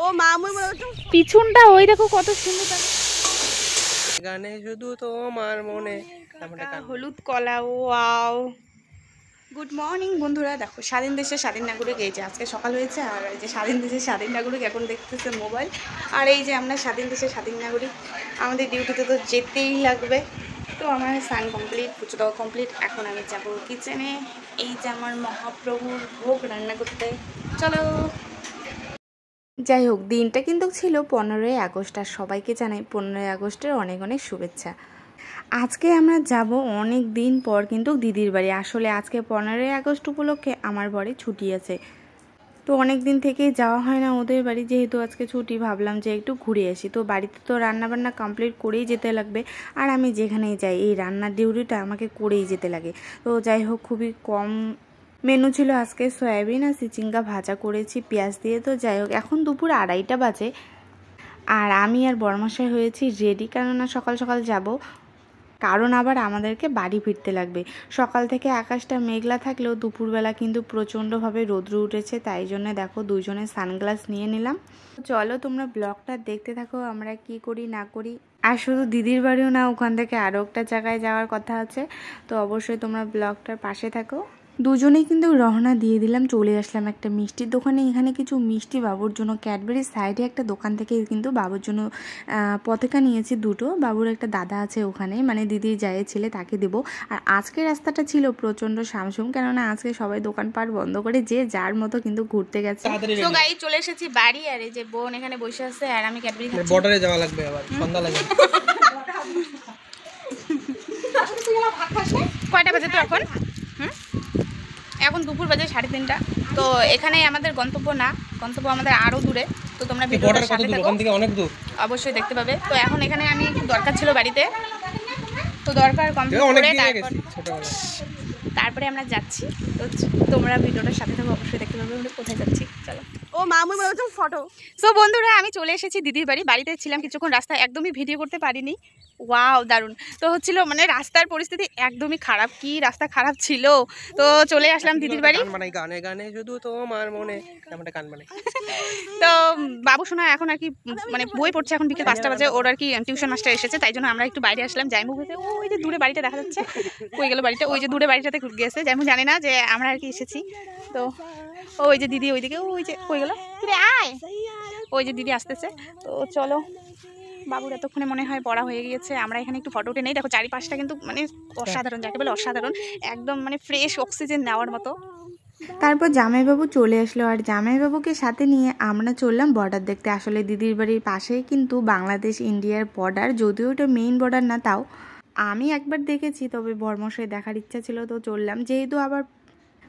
ও মামুই পিছনটা ওই দেখো কত সুন্দর গানে শুধু তোমার মনে হলুদ কলা। ওয়াও, গুড মর্নিং বন্ধুরা। দেখো স্বাধীন দেশের স্বাধীন নাগরিক, এই যে আজকে সকাল হয়েছে আর এই যে স্বাধীন দেশের স্বাধীন নাগরিক এখন দেখতেছে মোবাইল। আর এই যে আমরা স্বাধীন দেশের স্বাধীন নাগরিক, আমাদের ডিউটিতে তো যেতেই লাগবে। তো আমার স্নান কমপ্লিট, পুজো দেওয়া কমপ্লিট। এখন আমি যাবো কিচেনে, এই যে আমার মহাপ্রভুর ভোগ রান্না করতে। চলো। যাই হোক, দিনটা কিন্তু ছিল 15ই আগস্ট, আর সবাইকে জানাই 15ই আগস্টের অনেক অনেক শুভেচ্ছা। আজকে আমরা যাব অনেক দিন পর কিন্তু দিদির বাড়ি। আসলে আজকে 15ই আগস্ট উপলক্ষে আমার বাড়ি ছুটি আছে, তো অনেক দিন থেকেই যাওয়া হয় না ওদের বাড়ি। যেহেতু আজকে ছুটি, ভাবলাম যে একটু ঘুরে আসি। তো বাড়িতে তো রান্নাবান্না কমপ্লিট করেই যেতে লাগবে, আর আমি যেখানেই যাই এই রান্নার ডিউটিটা আমাকে করেই যেতে লাগে। তো যাই হোক, খুবই কম মেনু ছিল আজকে। সয়াবিন আর চিচিঙ্গা ভাজা করেছি পেঁয়াজ দিয়ে। তো যাই হোক, এখন দুপুর 2:30 বাজে, আর আমি আর বড়মশাই হয়েছি রেডি, কেননা সকাল সকাল যাব, কারণ আবার আমাদেরকে বাড়ি ফিরতে লাগবে। সকাল থেকে আকাশটা মেঘলা থাকলেও দুপুরবেলা কিন্তু প্রচণ্ডভাবে রৌদ্র উঠেছে, তাই জন্য দেখো দুজনে সানগ্লাস নিয়ে নিলাম। চলো তোমরা ব্লগটা দেখতে থাকো, আমরা কি করি না করি। আর শুধু দিদির বাড়িও না, ওখান থেকে আরও একটা জায়গায় যাওয়ার কথা আছে, তো অবশ্যই তোমরা ব্লগটার পাশে থাকো। দুজনেই কিন্তু রওনা দিয়ে দিলাম, চলে আসলাম একটা মিষ্টির দোকানে। এখানে কিছু মিষ্টি বাবুর জন্য, ক্যাডবেরির সাইডে একটা দোকান থেকে কিন্তু বাবুর জন্য পতাকা নিয়েছি দুটো। বাবুর একটা দাদা আছে ওখানে, মানে দিদির জায়ের ছেলে, তাকে দেবো। আর আজকে রাস্তাটা ছিল প্রচণ্ড সামসুম, কেননা আজকে সবাই দোকানপাট বন্ধ করে যে যার মতো কিন্তু ঘুরতে গেছে। তো গাই চলে এসেছি বাড়ি, আর এই যে বোন এখানে বসে আছে, আর আমি ক্যাডবেরি খাচ্ছি। বর্ডারে যাওয়া লাগবে, আবার সন্ধ্যা লাগে। কয়টা বাজে তো এখন? এখন দুপুর বাজে 3:30। তো এখানেই আমাদের গন্তব্য না, গন্তব্য আমাদের আরও দূরে। তো তোমরা ভিডিওটার সাথে থাকো, অনেক দূর অবশ্যই দেখতে পাবে। তো এখন এখানে আমি একটু দরকার ছিল বাড়িতে, তো দরকার কমপ্লিট করে তারপরে আমরা যাচ্ছি। তো তোমরা ভিডিওটার সাথে থাকো, অবশ্যই দেখতে পাবে আমরা কোথায় যাচ্ছি। চলো। ও মামুই বলছো ফটো। সো বন্ধুরা, আমি চলে এসেছি দিদির বাড়ি। বাড়িতে ছিলাম কিছুক্ষণ, রাস্তায় একদমই ভিডিও করতে পারিনি। ওয়াও, দারুণ। তো হচ্ছিল মানে রাস্তার পরিস্থিতি একদমই খারাপ, কি রাস্তা খারাপ ছিল। তো চলে আসলাম দিদির বাড়ি। গানে গানে শুধু তোমার মনে গান বানাই। তো বাবু শোনা এখন আর কি মানে বই পড়ছে, এখন বিকেল 5টা বাজে, ওর আর কি টিউশন মাস্টার এসেছে, তাই জন্য আমরা একটু বাইরে আসলাম। জাইমু হয়েছে ওই যে দূরে বাড়িটা দেখা যাচ্ছে, কই গেল বাড়িটা, ওই যে দূরে বাড়িটাতে গেছে। জাইমু জানে না যে আমরা আর কি এসেছি। তো ওই যে দিদি ওইদিকে, ওই যে কই গেল, আয়, ওই যে দিদি আসতেছে। তো চলো, বাবুর এতক্ষণে মনে হয় পড়া হয়ে গিয়েছে। আমরা এখানে একটু ফটো উঠে নেই। দেখো চারিপাশটা কিন্তু মানে অসাধারণ, যাকে বলে অসাধারণ, একদম মানে ফ্রেশ অক্সিজেন নেওয়ার মতো। তারপর জামাইবাবু চলে আসলো, আর জামাইবাবুকে সাথে নিয়ে আমরা চললাম বর্ডার দেখতে। আসলে দিদির বাড়ির পাশেই কিন্তু বাংলাদেশ ইন্ডিয়ার বর্ডার, যদিও এটা মেইন বর্ডার না, তাও আমি একবার দেখেছি, তবে বর্মশাই দেখার ইচ্ছা ছিল, তো চললাম। যেহেতু আবার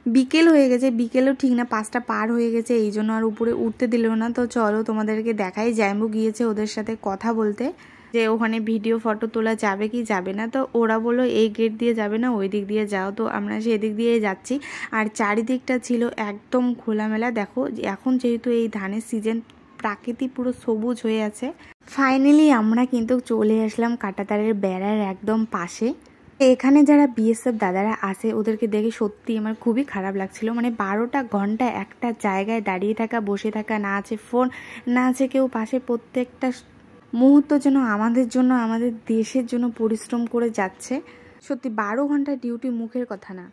বিকেল হয়ে গেছে, বিকেলও ঠিক না, 5টা পার হয়ে গেছে, এই জন্য আর উপরে উঠতে দিল না। তো চলো তোমাদেরকে দেখাই। জাইমু গিয়েছে ওদের সাথে কথা বলতে, যে ওখানে ভিডিও ফটো তোলা যাবে কি যাবে না। তো ওরা বললো এই গেট দিয়ে যাবে না, ওই দিক দিয়ে যাও। তো আমরা সেদিক দিয়ে যাচ্ছি, আর চারিদিকটা ছিল একদম খোলামেলা। দেখো এখন যেহেতু এই ধানের সিজন, প্রাকৃতিক পুরো সবুজ হয়ে আছে। ফাইনালি আমরা কিন্তু চলে আসলাম কাঁটাতারের বেড়ার একদম পাশে। এখানে যারা বিএসএফ দাদারা আছে, ওদেরকে দেখে সত্যি আমার খুবই খারাপ লাগছিল। মানে 12টা ঘন্টা একটা জায়গায় দাঁড়িয়ে থাকা, বসে থাকা, না আছে ফোন, না আছে কেউ পাশে, প্রত্যেকটা মুহূর্ত যেন আমাদের জন্য, আমাদের দেশের জন্য পরিশ্রম করে যাচ্ছে। সত্যি 12 ঘন্টা ডিউটি মুখের কথা না।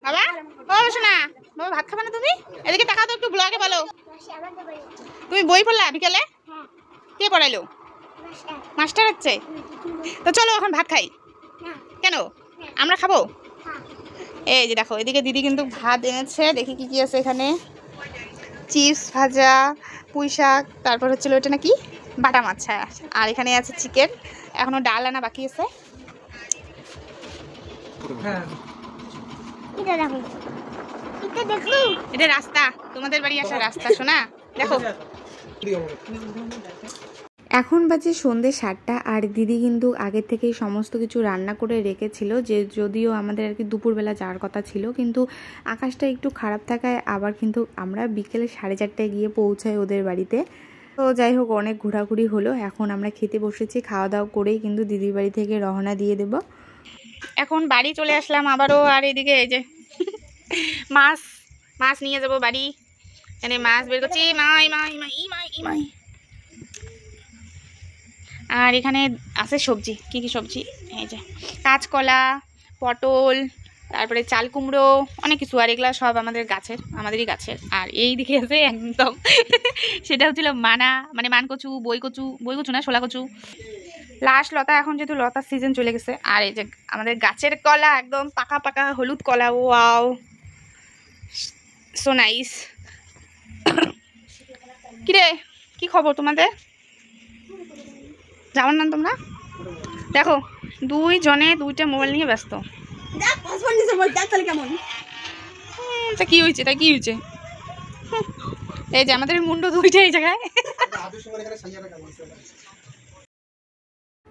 বাবা, ও শোনা, বাবা ভাত খাবে না তুমি? এদিকে তাকাও তো একটু, ব্লগে বলো। তুমি বই পড়লা বিকেলে? কে পড়াইলো? মাস্টার হচ্ছে। তো চলো এখন ভাত খাই। কেন? আমরা খাবো। এই যে দেখো, এদিকে দিদি কিন্তু ভাত এনেছে, দেখি কি কি আছে এখানে। চিপস ভাজা, পুঁই শাক, তারপর হচ্ছিল এটা নাকি বাটা মাছ, আর এখানে আছে চিকেন। এখনো ডাল আনা বাকি আছে। এটা রাস্তা, তোমাদের বাড়ি আসার রাস্তা শোনা, দেখো। এখন বাজে সন্ধ্যে 7টা, আর দিদি কিন্তু আগের থেকেই সমস্ত কিছু রান্না করে রেখেছিল, যে যদিও আমাদের আর কি দুপুরবেলা যাওয়ার কথা ছিল, কিন্তু আকাশটা একটু খারাপ থাকায় আবার কিন্তু আমরা বিকেলে 4:30টায় গিয়ে পৌঁছাই ওদের বাড়িতে। তো যাই হোক, অনেক ঘোরাঘুরি হলো, এখন আমরা খেতে বসেছি। খাওয়া দাওয়া করেই কিন্তু দিদির বাড়ি থেকে রওনা দিয়ে দেব। এখন বাড়ি চলে আসলাম আবারও, আর এদিকে এই যে মাছ নিয়ে যাব বাড়ি। এনে মাছ বের করছি। মাই মাই মাই মাই মাই আর এখানে আছে সবজি, কি কি সবজি, এই যে কাঁচকলা, পটল, তারপরে চাল কুমড়ো, অনেক কিছু। আর এগুলা সব আমাদেরই গাছের। আর এই দিকে আছে একদম সেটা হচ্ছিল মানে মানকচু, বইকচু না, শোলা কচু, লাস্ট লতা। এখন যেহেতু লতার সিজন চলে গেছে। আর এই যে আমাদের গাছের কলা, একদম পাকা পাকা হলুদ কলা। Wow, so nice. কিরে, কি খবর তোমাদের? যাওয়ার না তোমরা? দেখো দুইজনে দুইটা মোবাইল নিয়ে ব্যস্ত। তা কি হয়েছে, এই যে আমাদের মুন্ডু দুইটা এই জায়গায়।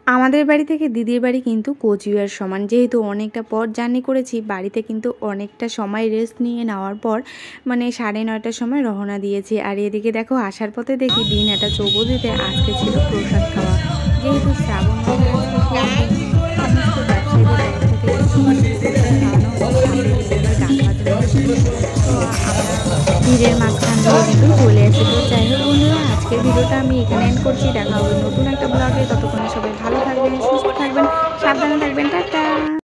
আমাদের বাড়ি থেকে দিদির বাড়ি কিন্তু কোচবিহার সমান, যেহেতু অনেকটা পথ জার্নি করেছি, বাড়িতে কিন্তু অনেকটা সময় রেস্ট নিয়ে নেওয়ার পর মানে 9:30টার সময় রওনা দিয়েছি। আর এদিকে দেখো আসার পথে দেখি দিন একটা চৌবদিতে আজকে ছিল প্রসাদ খাওয়া। যেহেতু শ্রাবণ সমস্ত ভিড়ের মাঝখান দিয়ে কিন্তু চলে আসি। তো যাই হোক বন্ধুরা, আজকের ভিডিওটা আমি এখানে এন্ড করছি। দেখা হবে নতুন একটা ব্লগে। ততক্ষণে সবাই ভালো থাকবেন, সুস্থ থাকবেন, সাবধানে থাকবেন।